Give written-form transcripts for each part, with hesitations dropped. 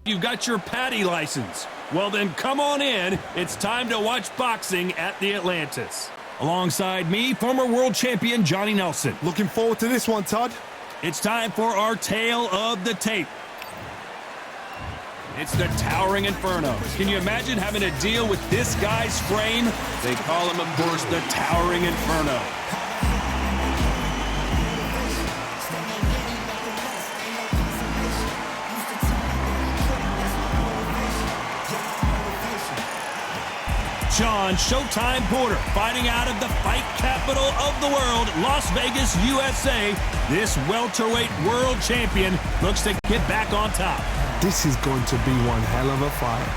You got your Patty license. Well, then come on in. It's time to watch boxing at the Atlantis. Alongside me, former world champion Johnny Nelson. Looking forward to this one, Todd. It's time for our tale of the tape. It's the Towering Inferno. Can you imagine having to deal with this guy's frame? They call him, of course, the Towering Inferno. Shawn Showtime Porter fighting out of the fight capital of the world, Las Vegas, USA. This welterweight world champion looks to get back on top. This is going to be one hell of a fight.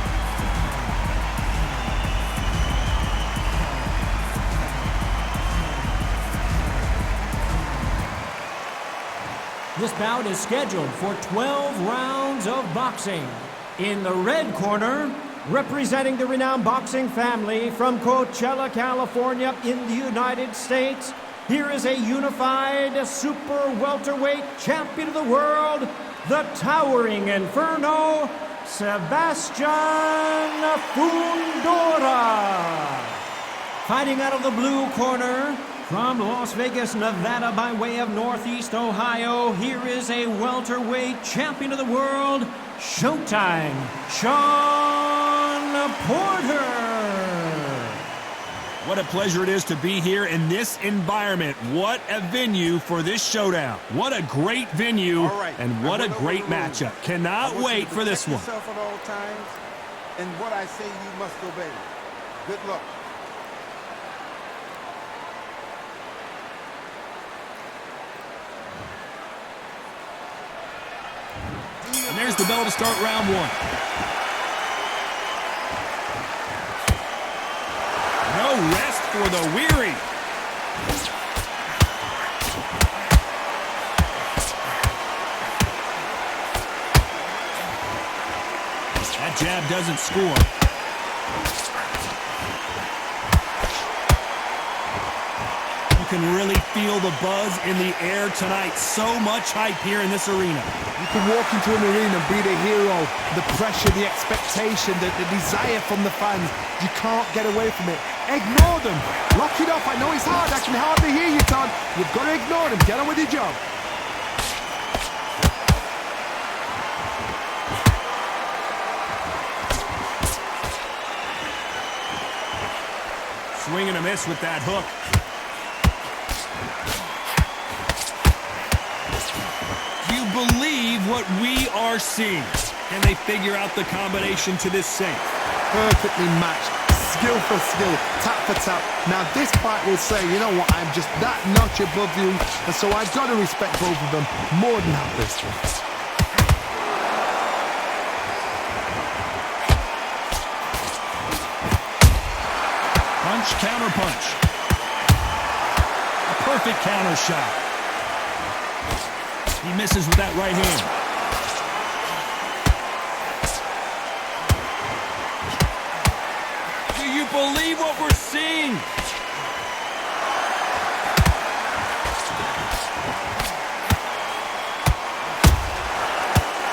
This bout is scheduled for 12 rounds of boxing. In the red corner, representing the renowned boxing family from Coachella, California in the United States, here is a unified super welterweight champion of the world, the Towering Inferno, Sebastian Fundora. Fighting out of the blue corner, from Las Vegas, Nevada, by way of Northeast Ohio, here is a welterweight champion of the world, Showtime, Shawn Porter. What a pleasure it is to be here in this environment. What a venue for this showdown. What a great venue, and what a great matchup. Cannot wait for this one. Yourself at all times, and what I say you must obey. Good luck. And there's the bell to start round one. No rest for the weary. That jab doesn't score. You can really feel the buzz in the air tonight. So much hype here in this arena. You can walk into an arena and be the hero. The pressure, the expectation, the desire from the fans. You can't get away from it. Ignore them. Lock it up. I know it's hard. I can hardly hear you, Todd. You've got to ignore them. Get on with your job. Swing and a miss with that hook. Do you believe what we are seeing? Can they figure out the combination to this safe? Perfectly matched. Skill for skill. Tap for tap. Now this fight will say, you know what, I'm just that notch above you. And so I've got to respect both of them more than happy. Punch, counter punch. A perfect counter shot. He misses with that right hand. Do you believe what we're seeing?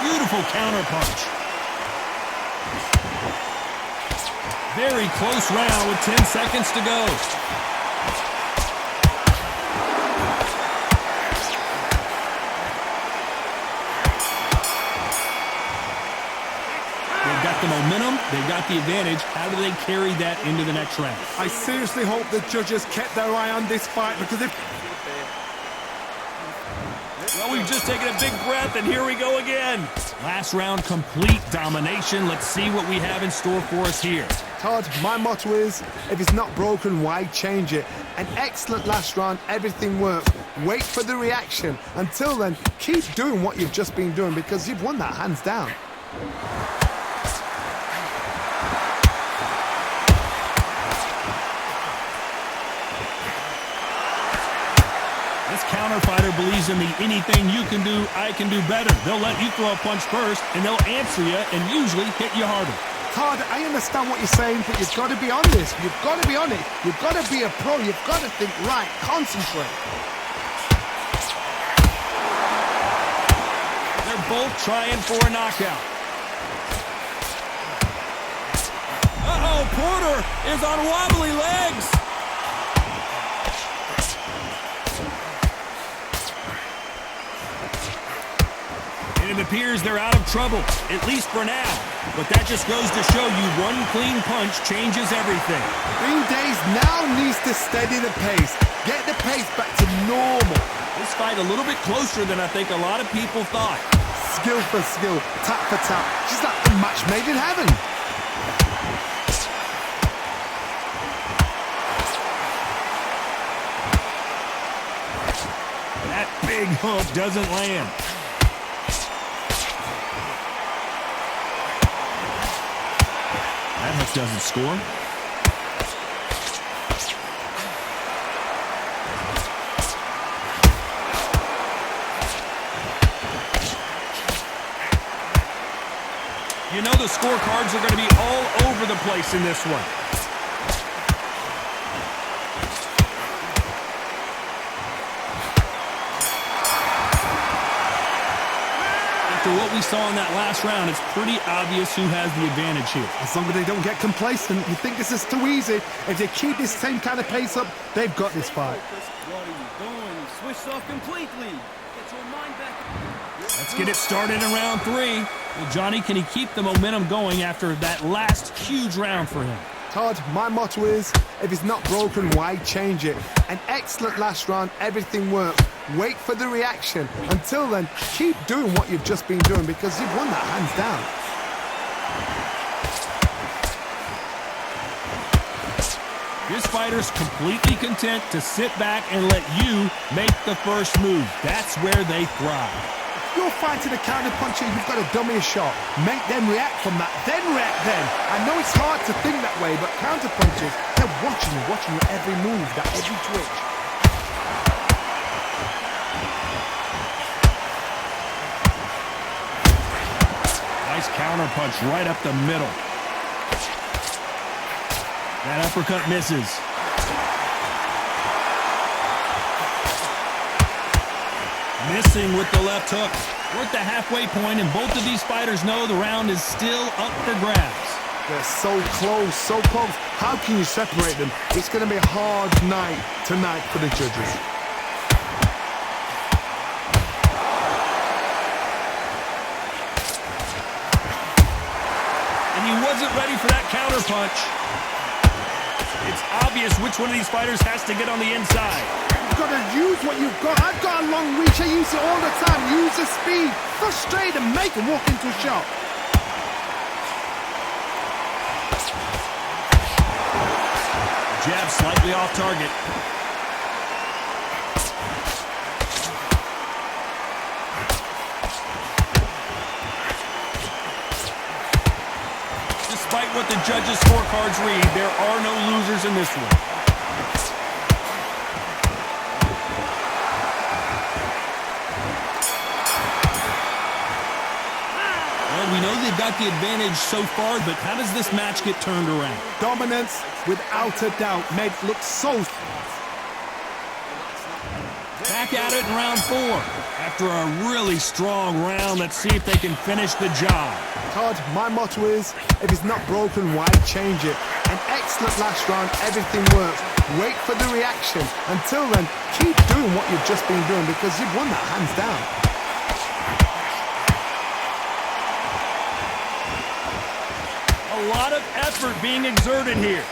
Beautiful counter punch. Very close round with 10 seconds to go. They've got the momentum, they've got the advantage. How do they carry that into the next round? I seriously hope the judges kept their eye on this fight, because if... Well, we've just taken a big breath, and here we go again. Last round, complete domination. Let's see what we have in store for us here. Todd, my motto is, if it's not broken, why change it? An excellent last round, everything worked. Wait for the reaction. Until then, keep doing what you've just been doing, because you've won that hands down. This counter fighter believes in the anything you can do, I can do better. They'll let you throw a punch first, and they'll answer you and usually hit you harder. Todd, I understand what you're saying, but you've got to be on this. You've got to be on it. You've got to be a pro. You've got to think right. Concentrate. They're both trying for a knockout. Porter is on wobbly legs. And it appears they're out of trouble, at least for now. But that just goes to show you one clean punch changes everything. Green Days now needs to steady the pace. Get the pace back to normal. This fight a little bit closer than I think a lot of people thought. Skill for skill, tap for tap. Just like a match made in heaven. That big hook doesn't land. That hook doesn't score. You know the scorecards are going to be all over the place in this one. After what we saw in that last round, it's pretty obvious who has the advantage here. As long as they don't get complacent, you think this is too easy. If they keep this same kind of pace up, they've got this fight. What are you doing? You switched off completely. Get your mind back. Let's get it started in round 3. Well, Johnny, can he keep the momentum going after that last huge round for him? Todd, my motto is, if it's not broken, why change it? An excellent last round, everything works. Wait for the reaction. Until then, keep doing what you've just been doing because you've won that hands down. This fighter's completely content to sit back and let you make the first move. That's where they thrive. You're fighting a counter-puncher, you've got to dummy a shot. Make them react from that, then react then. I know it's hard to think that way, but counter-punchers, they're watching you every move, that every twitch. Nice counter-punch right up the middle. That uppercut misses. Missing with the left hook. We're at the halfway point, and both of these fighters know the round is still up for grabs. They're so close, so close. How can you separate them? It's going to be a hard night tonight for the judges. And he wasn't ready for that counter punch. It's obvious which one of these fighters has to get on the inside. You've got to use what you've got. I've got a long reach. I use it all the time. Use the speed. Frustrate them. Make them walk into a shot. Jab slightly off target. Despite what the judges' scorecards read, there are no losers in this one. Well, we know they've got the advantage so far, but how does this match get turned around? Dominance, without a doubt, made it look so... Back at it in round 4. After a really strong round, let's see if they can finish the job. Todd, my motto is, if it's not broken, why change it? An excellent last round, everything works. Wait for the reaction. Until then, keep doing what you've just been doing because you've won that hands down. A lot of effort being exerted here.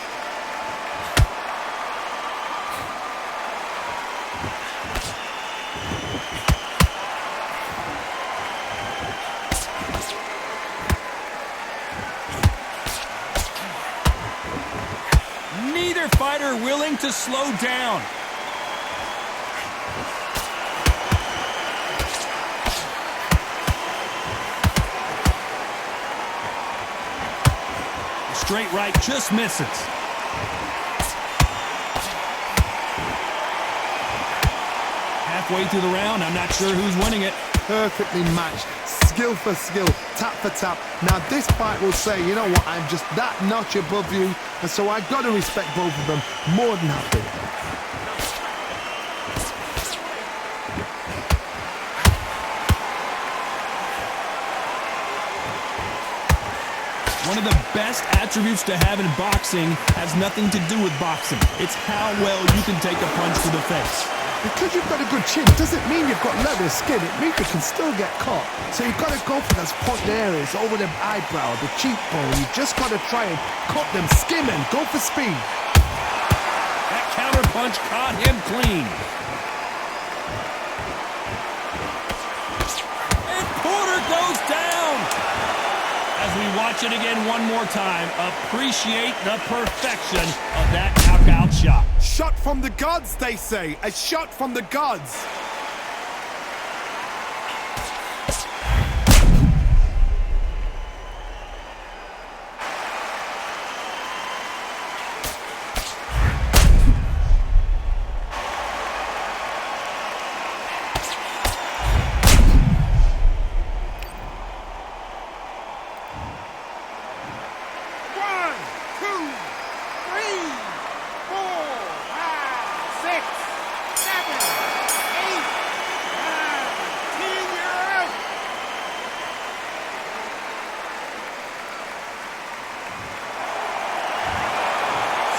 Neither fighter willing to slow down. Straight right just misses. Halfway through the round, I'm not sure who's winning it. Perfectly matched, skill for skill, tap for tap. Now this fight will say, you know what, I'm just that notch above you, and so I got to respect both of them more than happy. One of the best attributes to have in boxing has nothing to do with boxing. It's how well you can take a punch to the face. Because you've got a good chin doesn't mean you've got leather skin. It means you can still get caught. So you've got to go for those point areas over the eyebrow, the cheekbone. You've just got to try and cut them, skim and go for speed. That counter punch caught him clean. And Porter goes down. As we watch it again one more time, appreciate the perfection of that knockout shot. Shot from the gods, they say. A shot from the gods.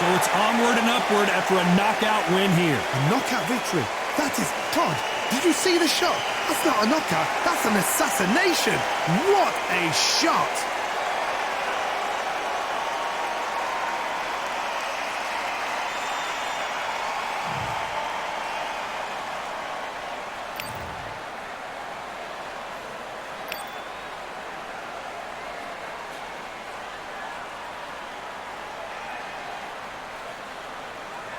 So it's onward and upward after a knockout win here. A knockout victory. That is, Todd, did you see the shot? That's not a knockout. That's an assassination. What a shot.